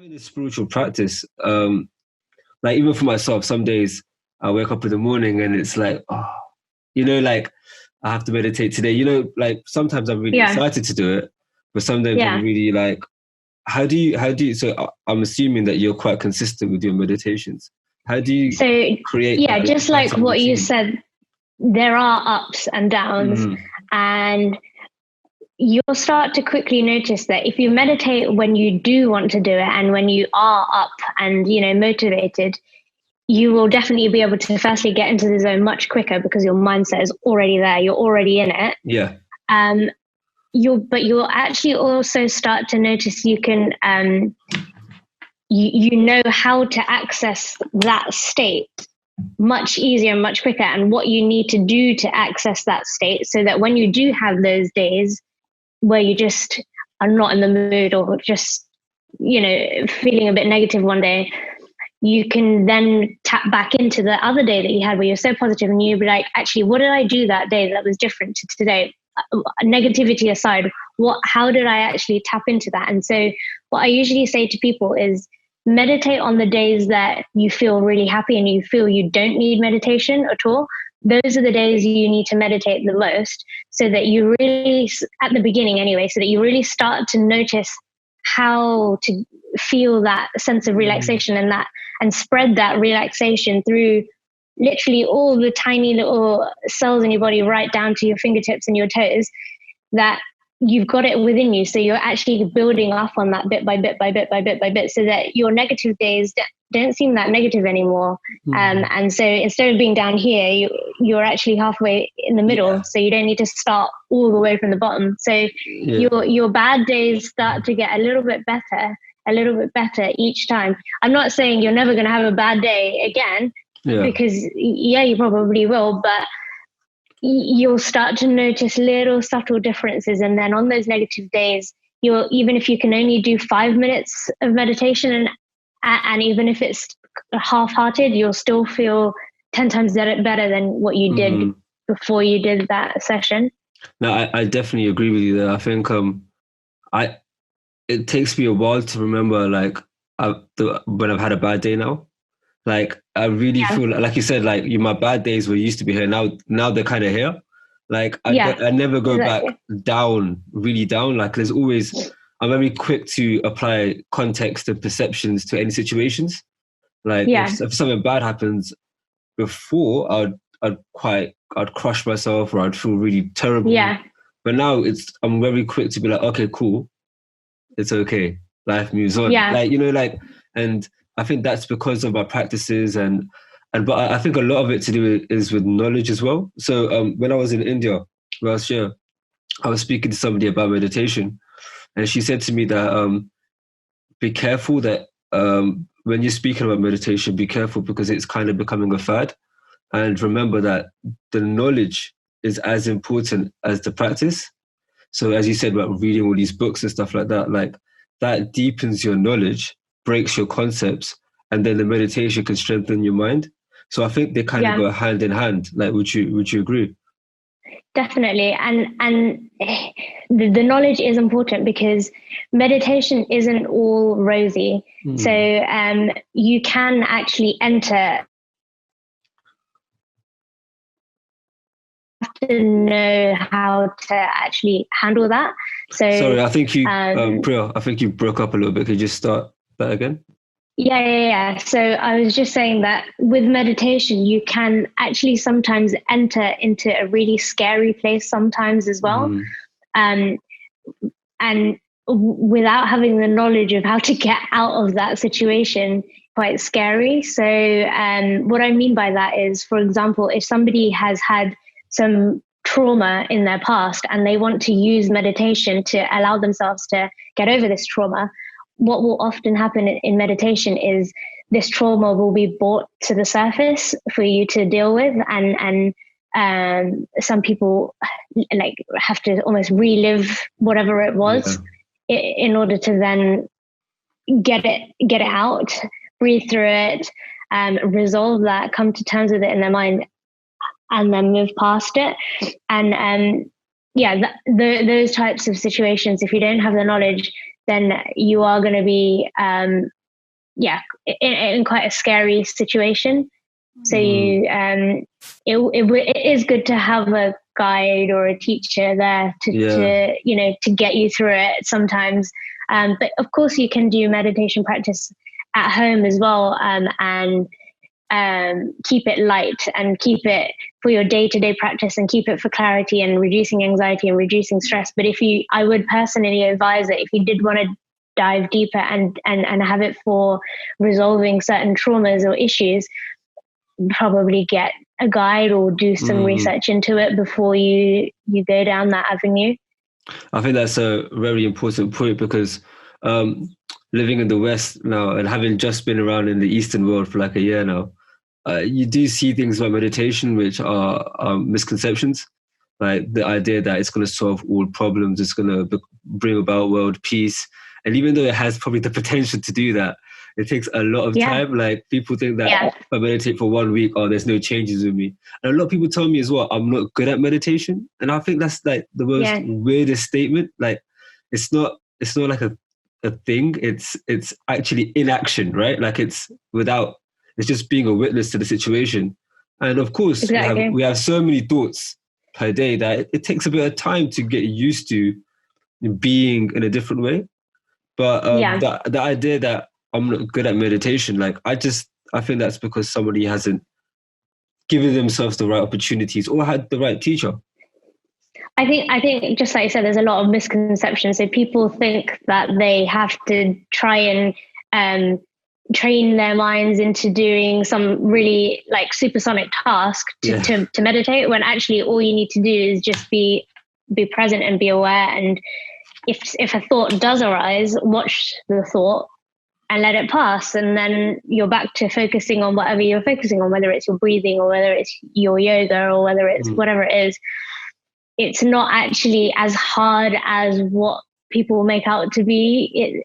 find a spiritual practice. Like even for myself, some days I wake up in the morning and it's like, oh, like I have to meditate today. Like sometimes I'm really excited to do it, but sometimes I'm really like, how do you? So I'm assuming that you're quite consistent with your meditations. How do you create? Yeah, just like what routine? You said, there are ups and downs, and you'll start to quickly notice that if you meditate when you do want to do it and when you are up and, motivated, you will definitely be able to firstly get into the zone much quicker because your mindset is already there. You're already in it. Yeah. You'll actually also start to notice you can, you know how to access that state much easier and much quicker, and what you need to do to access that state so that when you do have those days where you just are not in the mood or just, feeling a bit negative one day, you can then tap back into the other day that you had where you're so positive, and you'll be like, actually, what did I do that day that was different to today? Negativity aside, how did I actually tap into that? And so what I usually say to people is meditate on the days that you feel really happy and you feel you don't need meditation at all. Those are the days you need to meditate the most, so that you really, at the beginning anyway, so that you really start to notice how to feel that sense of relaxation and spread that relaxation through literally all the tiny little cells in your body, right down to your fingertips and your toes, that you've got it within you. So you're actually building off on that bit by bit by bit by bit by bit, so that your negative days don't seem that negative anymore. And so instead of being down here, you're actually halfway in the middle. So you don't need to start all the way from the bottom. So your bad days start to get a little bit better each time. I'm not saying you're never going to have a bad day again, because you probably will, but you'll start to notice little subtle differences. And then on those negative days, even if you can only do 5 minutes of meditation, and even if it's half-hearted, you'll still feel 10 times better than what you did before you did that session. No, I definitely agree with you there. I think it takes me a while to remember, like, when I've had a bad day now. Like, I really feel like you said, like, my bad days were used to be here. Now they're kind of here. Like, I never go back down, really down. Like, there's always, I'm very quick to apply context and perceptions to any situations. Like, if something bad happens before, I'd crush myself, or I'd feel really terrible. Yeah. But now I'm very quick to be like, okay, cool. It's okay. Life moves on. Yeah. Like, and I think that's because of my practices but I think a lot of it to do is with knowledge as well. So when I was in India last year, I was speaking to somebody about meditation, and she said to me that be careful that when you're speaking about meditation, be careful because it's kind of becoming a fad. And remember that the knowledge is as important as the practice. So as you said about reading all these books and stuff like that, like that deepens your knowledge, breaks your concepts, and then the meditation can strengthen your mind. So I think they kind of go hand in hand. Like, would you agree? Definitely. And the knowledge is important because meditation isn't all rosy. So you can actually enter, to know how to actually handle that. So sorry, I think you Priya, I think you broke up a little bit. Could you just start that again? Yeah. So I was just saying that with meditation, you can actually sometimes enter into a really scary place sometimes as well. And without having the knowledge of how to get out of that situation, quite scary. So what I mean by that is, for example, if somebody has had some trauma in their past and they want to use meditation to allow themselves to get over this trauma, what will often happen in meditation is this trauma will be brought to the surface for you to deal with. And some people like have to almost relive whatever it was in order to then get it out, breathe through it, resolve that, come to terms with it in their mind, and then move past it. And those types of situations, if you don't have the knowledge, then you are going to be in quite a scary situation. So it is good to have a guide or a teacher there to get you through it sometimes. But of course, you can do meditation practice at home as well, and keep it light and keep it for your day-to-day practice and keep it for clarity and reducing anxiety and reducing stress. But I would personally advise that if you did want to dive deeper and have it for resolving certain traumas or issues, probably get a guide or do some research into it before you go down that avenue. I think that's a very important point, because living in the West now and having just been around in the Eastern world for like a year now, you do see things about meditation which are misconceptions, like the idea that it's going to solve all problems, it's going to bring about world peace. And even though it has probably the potential to do that, it takes a lot of time. Like people think that if I meditate for 1 week, there's no changes with me. And a lot of people tell me as well, I'm not good at meditation. And I think that's like the most weirdest statement. Like it's not like a thing. It's actually inaction, right? Like it's just being a witness to the situation. And of course, we have so many thoughts per day that it takes a bit of time to get used to being in a different way. But the idea that I'm not good at meditation, like I think that's because somebody hasn't given themselves the right opportunities or had the right teacher. I think just like you said, there's a lot of misconceptions. So people think that they have to try and train their minds into doing some really like supersonic task to meditate, when actually all you need to do is just be present and be aware. And if a thought does arise, watch the thought and let it pass. And then you're back to focusing on whatever you're focusing on, whether it's your breathing or whether it's your yoga or whether it's whatever it is. It's not actually as hard as what people make out to be.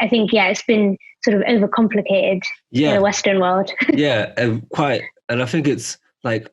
I think, it's been sort of overcomplicated in the Western world. And I think it's like,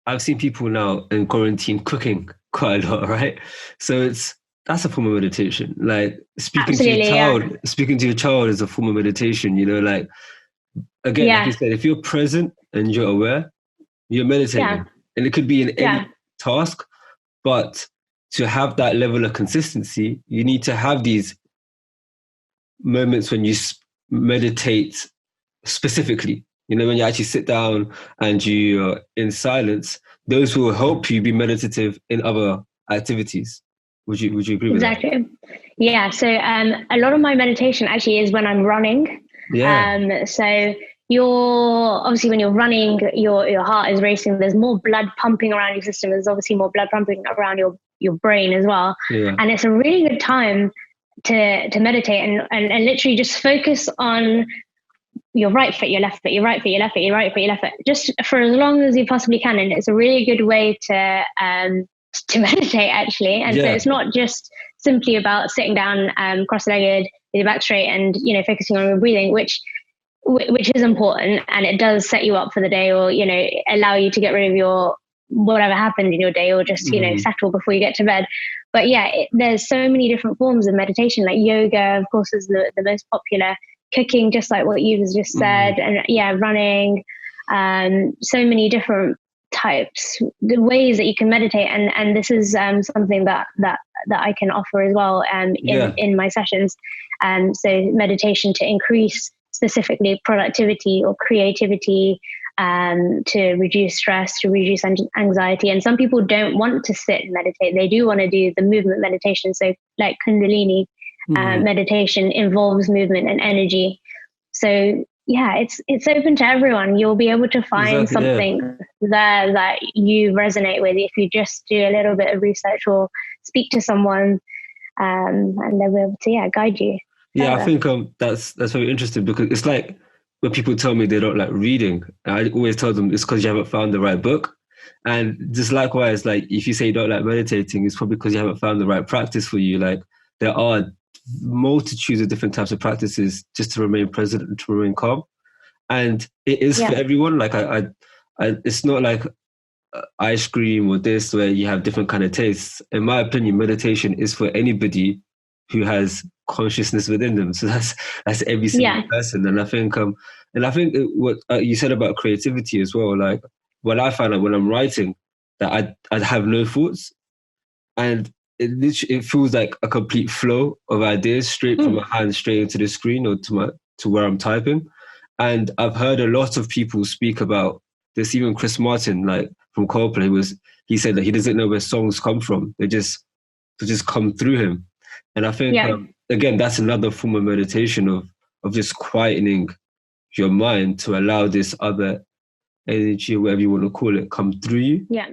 I've seen people now in quarantine cooking quite a lot, right? So that's a form of meditation. Like speaking to your child is a form of meditation, like, again, like you said, if you're present and you're aware, you're meditating. And it could be in any task, but to have that level of consistency, you need to have these moments when you meditate specifically, when you actually sit down and you're in silence. Those will help you be meditative in other activities. Would you agree with that? Exactly. Yeah. So a lot of my meditation actually is when I'm running. So obviously when you're running, your heart is racing. There's more blood pumping around your system. There's obviously more blood pumping around your brain as well. And it's a really good time to meditate and literally just focus on your right foot, your left foot, your right foot, your left foot, your right foot, your left foot, just for as long as you possibly can. And it's a really good way to meditate actually. And so it's not just simply about sitting down cross-legged with your back straight and focusing on your breathing, which is important, and it does set you up for the day, or allow you to get rid of your whatever happened in your day, or just settle before you get to bed. But there's so many different forms of meditation, like yoga of course is the most popular, cooking just like what you've just said, and running, so many different types, the ways that you can meditate, and this is something that I can offer as well in my sessions. So meditation to increase specifically productivity or creativity, to reduce stress, to reduce anxiety. And some people don't want to sit and meditate. They do want to do the movement meditation. So like Kundalini meditation involves movement and energy. So it's open to everyone. You'll be able to find something there that you resonate with if you just do a little bit of research or speak to someone, and they'll be able to guide you. I think that's very interesting, because it's like when people tell me they don't like reading, I always tell them it's because you haven't found the right book. And just likewise, like if you say you don't like meditating, it's probably because you haven't found the right practice for you. Like there are multitudes of different types of practices just to remain present and to remain calm. And it is for everyone. Like I it's not like ice cream or this where you have different kind of tastes. In my opinion, meditation is for anybody who has consciousness within them. So that's every single person. And I think what you said about creativity as well, like when I find out when I'm writing that I have no thoughts, and it feels like a complete flow of ideas straight from my hand straight into the screen or to where I'm typing. And I've heard a lot of people speak about this. Even Chris Martin, like from Coldplay, he said that he doesn't know where songs come from. They just come through him. And I think again, that's another form of meditation of just quietening your mind to allow this other energy, whatever you want to call it, come through you. Yeah.